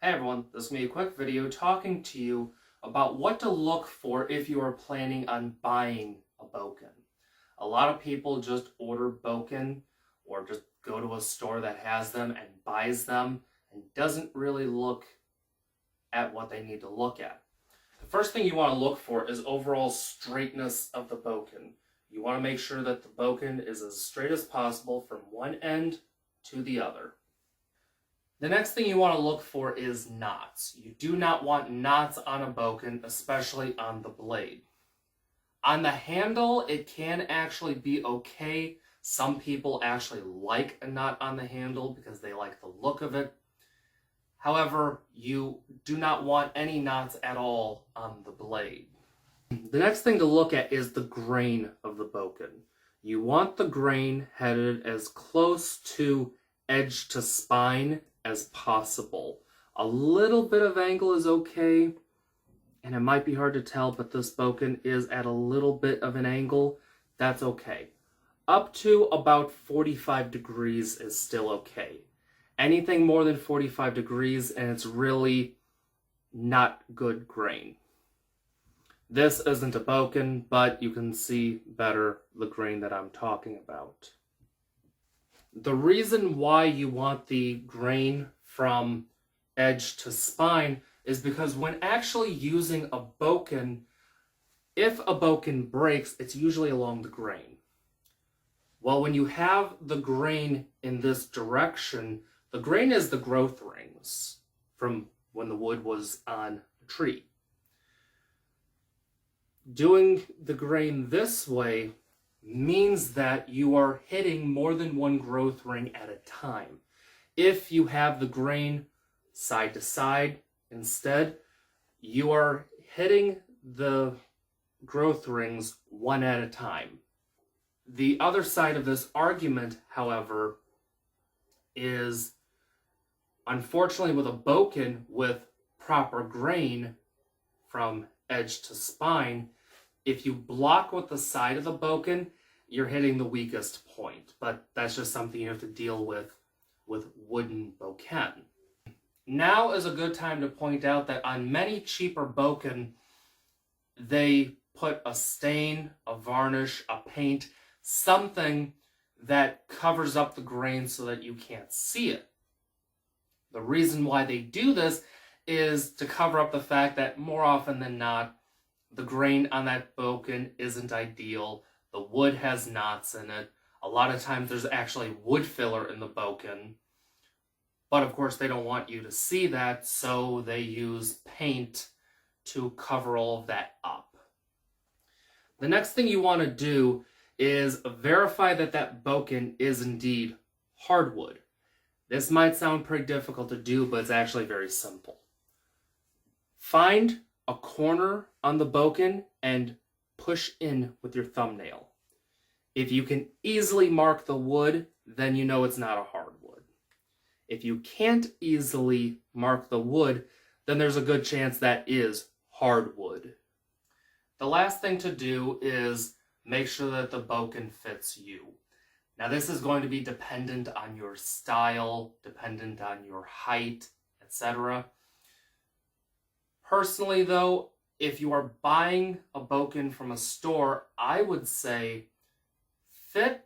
Hey everyone, this is going to be a quick video talking to you about what to look for if you are planning on buying a Boken. A lot of people just order Boken or just go to a store that has them and buys them and doesn't really look at what they need to look at. The first thing you want to look for is overall straightness of the Boken. You want to make sure that the Boken is as straight as possible from one end to the other. The next thing you want to look for is knots. You do not want knots on a Boken, especially on the blade. On the handle, it can actually be okay. Some people actually like a knot on the handle because they like the look of it. However, you do not want any knots at all on the blade. The next thing to look at is the grain of the Boken. You want the grain headed as close to edge to spine as possible. A little bit of angle is okay, and it might be hard to tell, but this Boken is at a little bit of an angle. That's okay. Up to about 45 degrees is still okay. Anything more than 45 degrees and it's really not good grain. This isn't a Boken, but you can see better the grain that I'm talking about. The reason why you want the grain from edge to spine is because when actually using a Boken, if a Boken breaks, it's usually along the grain. Well, when you have the grain in this direction, the grain is the growth rings from when the wood was on a tree. Doing the grain this way means that you are hitting more than one growth ring at a time. If you have the grain side to side instead, you are hitting the growth rings one at a time. The other side of this argument, however, is unfortunately with a Boken with proper grain from edge to spine, if you block with the side of the Boken, you're hitting the weakest point. But that's just something you have to deal with wooden Boken. Now is a good time to point out that on many cheaper Boken, they put a stain, a varnish, a paint, something that covers up the grain so that you can't see it. The reason why they do this is to cover up the fact that more often than not, the grain on that Boken isn't ideal. The wood has knots in it. A lot of times there's actually wood filler in the Boken. But of course they don't want you to see that, so they use paint to cover all of that up. The next thing you want to do is verify that that Boken is indeed hardwood. This might sound pretty difficult to do, but it's actually very simple. Find a corner on the Boken and push in with your thumbnail. If you can easily mark the wood, then you know it's not a hardwood. If you can't easily mark the wood, then there's a good chance that is hardwood. The last thing to do is make sure that the Boken fits you. Now this is going to be dependent on your style, dependent on your height, etc. Personally though, if you are buying a Boken from a store, I would say fit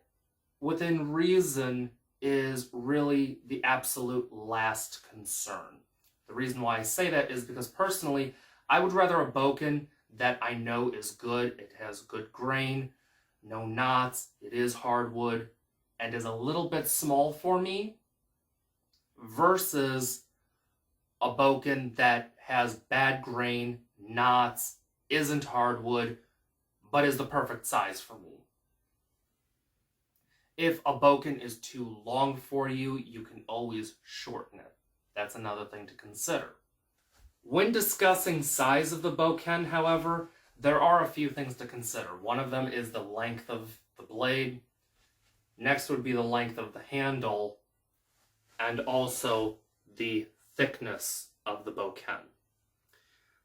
within reason is really the absolute last concern. The reason why I say that is because personally, I would rather a Boken that I know is good, it has good grain, no knots, it is hardwood, and is a little bit small for me, versus a Boken that has bad grain, knots, isn't hardwood, but is the perfect size for me. If a Boken is too long for you, you can always shorten it. That's another thing to consider. When discussing size of the Boken, however, there are a few things to consider. One of them is the length of the blade. Next would be the length of the handle, and also the thickness of the Boken.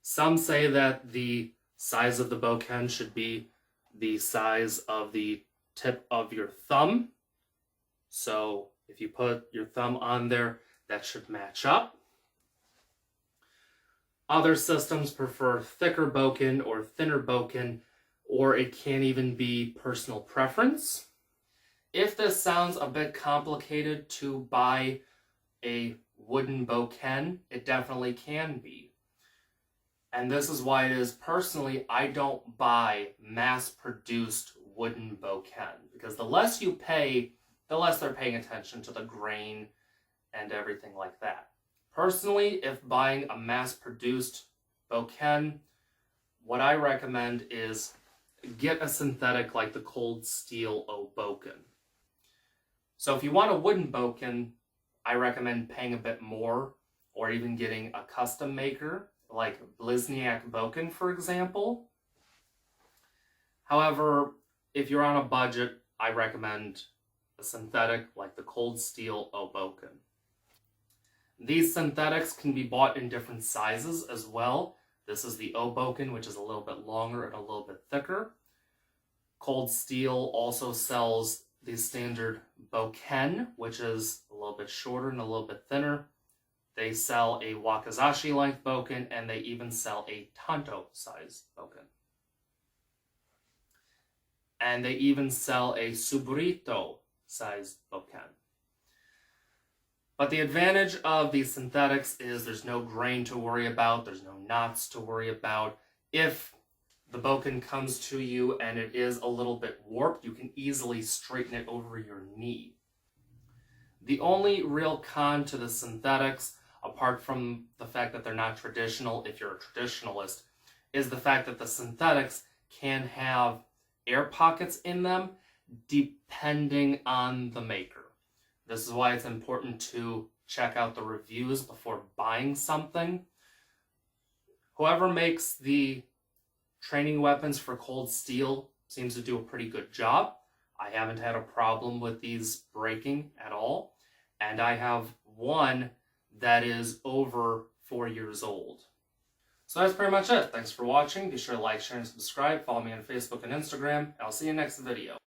Some say that the size of the Boken should be the size of the tip of your thumb. So if you put your thumb on there, that should match up. Other systems prefer thicker Boken or thinner Boken, or it can even be personal preference. If this sounds a bit complicated to buy a wooden Boken, it definitely can be. And this is why it is, personally, I don't buy mass-produced wooden Boken, because the less you pay, the less they're paying attention to the grain and everything like that. Personally, if buying a mass-produced Boken, what I recommend is get a synthetic like the Cold Steel Boken. So if you want a wooden Boken, I recommend paying a bit more, or even getting a custom maker like Blizniak Boken, for example. However, if you're on a budget, I recommend a synthetic like the Cold Steel Boken. These synthetics can be bought in different sizes as well. This is the Boken, which is a little bit longer and a little bit thicker. Cold Steel also sells the standard Boken, which is a little bit shorter and a little bit thinner. They sell a Wakizashi length Boken, and they even sell a Tanto size Boken. And they even sell a Tsuburito size Boken. But the advantage of these synthetics is there's no grain to worry about, there's no knots to worry about. If the Boken comes to you and it is a little bit warped, you can easily straighten it over your knee. The only real con to the synthetics, apart from the fact that they're not traditional if you're a traditionalist, is the fact that the synthetics can have air pockets in them depending on the maker. This is why it's important to check out the reviews before buying something. Whoever makes the training weapons for Cold Steel seems to do a pretty good job. I haven't had a problem with these breaking at all. And I have one that is over 4 years old. So that's pretty much it. Thanks for watching. Be sure to like, share, and subscribe. Follow me on Facebook and Instagram. I'll see you next video.